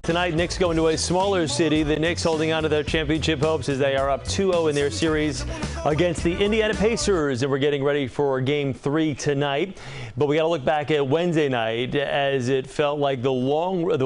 tonight, Knicks going to a smaller city. The Knicks holding on to their championship hopes as they are up 2-0 in their series against the Indiana Pacers. And we're getting ready for Game 3 tonight. But we got to look back at Wednesday night as it felt like that long road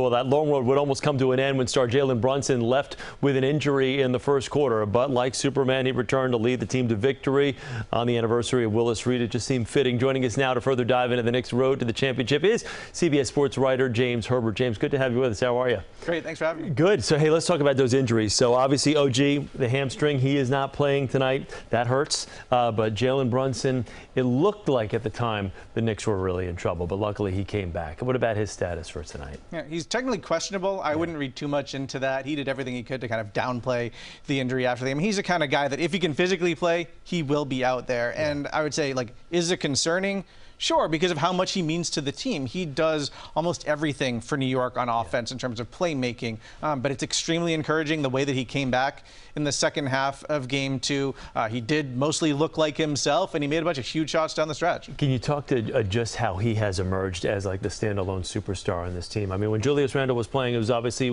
would almost come to an end when star Jalen Brunson left with an injury in the first quarter. But like Superman, he returned to lead the team to victory on the anniversary of Willis Reed. It just seemed fitting. Joining us now to further dive into the Knicks' road to the championship is CBS Sports writer James Herbert. James, good to have you with us. How are you? Great. Thanks for having me. Good. So, hey, let's talk about those injuries. So, obviously, OG, the hamstring, he is not playing tonight. That hurts. But Jalen Brunson, it looked like at the time the Knicks were really in trouble, but luckily he came back. What about his status for tonight? Yeah, he's technically questionable. I wouldn't read too much into that. He did everything he could to kind of downplay the injury after the game. He's the kind of guy that if he can physically play, he will be out there. Yeah. And I would say, like, is it concerning? Sure, because of how much he means to the team. He does almost everything for New York on offense in terms of playmaking. But it's extremely encouraging the way that he came back in the second half of Game 2. He did mostly look like himself, and he made a bunch of huge shots down the stretch. Can you talk to just how he has emerged as like the standalone superstar on this team? I mean, when Julius Randle was playing, it was obviously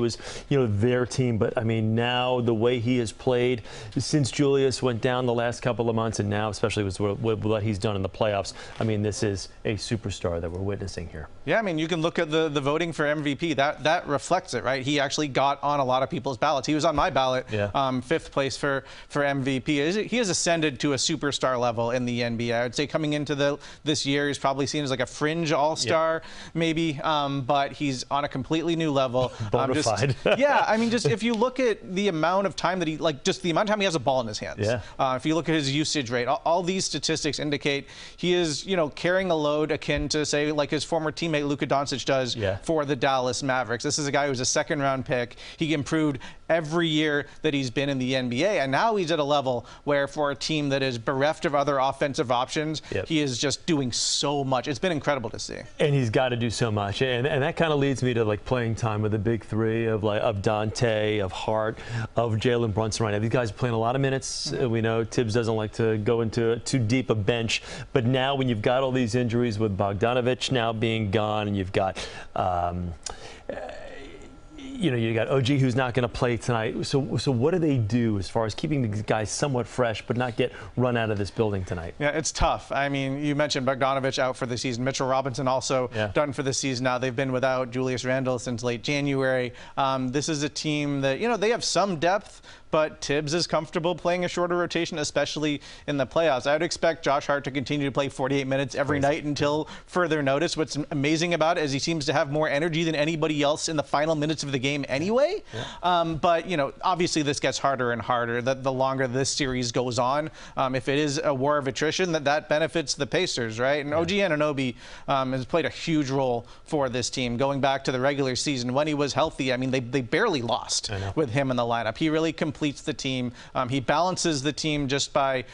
their team. But I mean, now the way he has played since Julius went down the last couple of months, and now especially with what he's done in the playoffs, I mean, this is a superstar that we're witnessing here. Yeah, I mean, you can look at the voting for MVP. That reflects it, right? He actually got on a lot of people's ballots. He was on my ballot, fifth place for MVP. He has ascended to a superstar level in the NBA. I would say coming into this year, he's probably seen as like a fringe all-star, maybe, but he's on a completely new level. Bonafide. Yeah, I mean, just if you look at the amount of time that just the amount of time he has a ball in his hands. Yeah. If you look at his usage rate, all these statistics indicate he is, carrying a load akin to, say, like his former teammate Luka Doncic does for the Dallas Mavericks. This is a guy who's a second-round pick. He improved every year that he's been in the NBA, and now he's at a level where for a team that is bereft of other offensive options, he is just doing so much. It's been incredible to see. And he's got to do so much, and that kind of leads me to like playing time with the big three of Dante, of Hart, of Jalen Brunson right now. These guys are playing a lot of minutes. We know Tibbs doesn't like to go into too deep a bench, but now when you've got all these injuries with Bogdanovich now being gone, and you've got you got OG who's not going to play tonight. So what do they do as far as keeping these guys somewhat fresh but not get run out of this building tonight? Yeah, it's tough. I mean, you mentioned Bogdanovich out for the season. Mitchell Robinson also done for the season now. They've been without Julius Randle since late January. This is a team that, they have some depth, but Tibbs is comfortable playing a shorter rotation, especially in the playoffs. I would expect Josh Hart to continue to play 48 minutes every night until further notice. What's amazing about it is he seems to have more energy than anybody else in the final minutes of the game anyway. But, obviously this gets harder and harder the longer this series goes on. If it is a war of attrition, that benefits the Pacers, right? And OG Anunoby has played a huge role for this team. Going back to the regular season, when he was healthy, I mean, they barely lost with him in the lineup. He really completes the team. He balances the team just by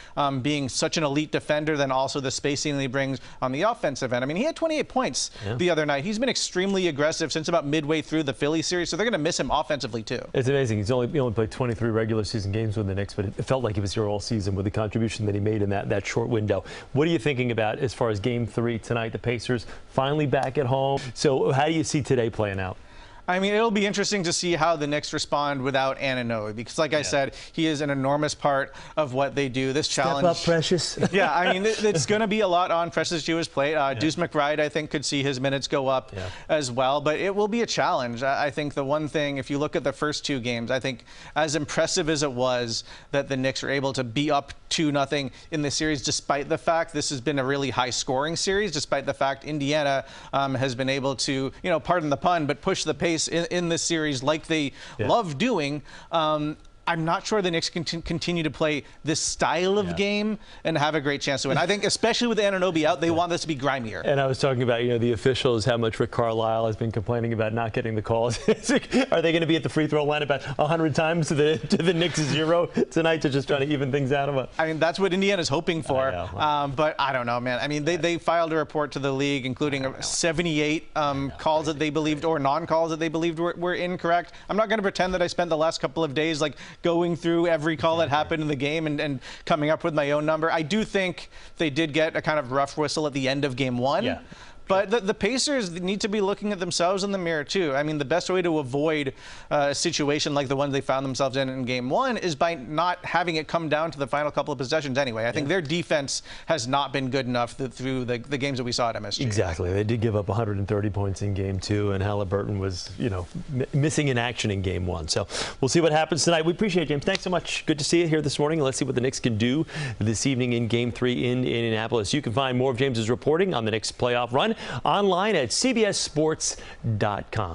being such an elite defender, then also the spacing that he brings on the offensive end. I mean, he had 28 points the other night. He's been extremely aggressive since about midway through the Philly series, so they're going to miss him offensively too. It's amazing. He only played 23 regular season games with the Knicks, but it felt like he was here all season with the contribution that he made in that short window. What are you thinking about as far as Game 3 tonight? The Pacers finally back at home. So how do you see today playing out? I mean, it'll be interesting to see how the Knicks respond without Anunoby, because like I said, he is an enormous part of what they do. This challenge. Step up, Precious. Yeah, I mean, it's going to be a lot on Precious Achiuwa's plate. Deuce McBride, I think, could see his minutes go up as well, but it will be a challenge. I think the one thing, if you look at the first two games, I think as impressive as it was that the Knicks are able to be up 2-0 in the series, despite the fact this has been a really high-scoring series, despite the fact Indiana has been able to, pardon the pun, but push the pace in this series like they love doing. I'm not sure the Knicks can continue to play this style of game and have a great chance to win. I think, especially with Anunoby out, they want this to be grimier. And I was talking about, the officials, how much Rick Carlisle has been complaining about not getting the calls. Are they going to be at the free throw line about 100 times to the Knicks 0 tonight to just try to even things out? I mean, that's what Indiana's hoping for. But I don't know, man. I mean, they filed a report to the league, including 78 calls that they believed, or non-calls that they believed were incorrect. I'm not going to pretend that I spent the last couple of days going through every call that happened in the game and coming up with my own number. I do think they did get a kind of rough whistle at the end of Game 1. But the Pacers need to be looking at themselves in the mirror, too. I mean, the best way to avoid a situation like the one they found themselves in Game 1 is by not having it come down to the final couple of possessions anyway. I think their defense has not been good enough through the games that we saw at MSG. Exactly. They did give up 130 points in Game 2, and Halliburton was, missing in action in Game 1. So we'll see what happens tonight. We appreciate it, James. Thanks so much. Good to see you here this morning. Let's see what the Knicks can do this evening in Game 3 in Indianapolis. You can find more of James's reporting on the Knicks playoff run online at cbssports.com.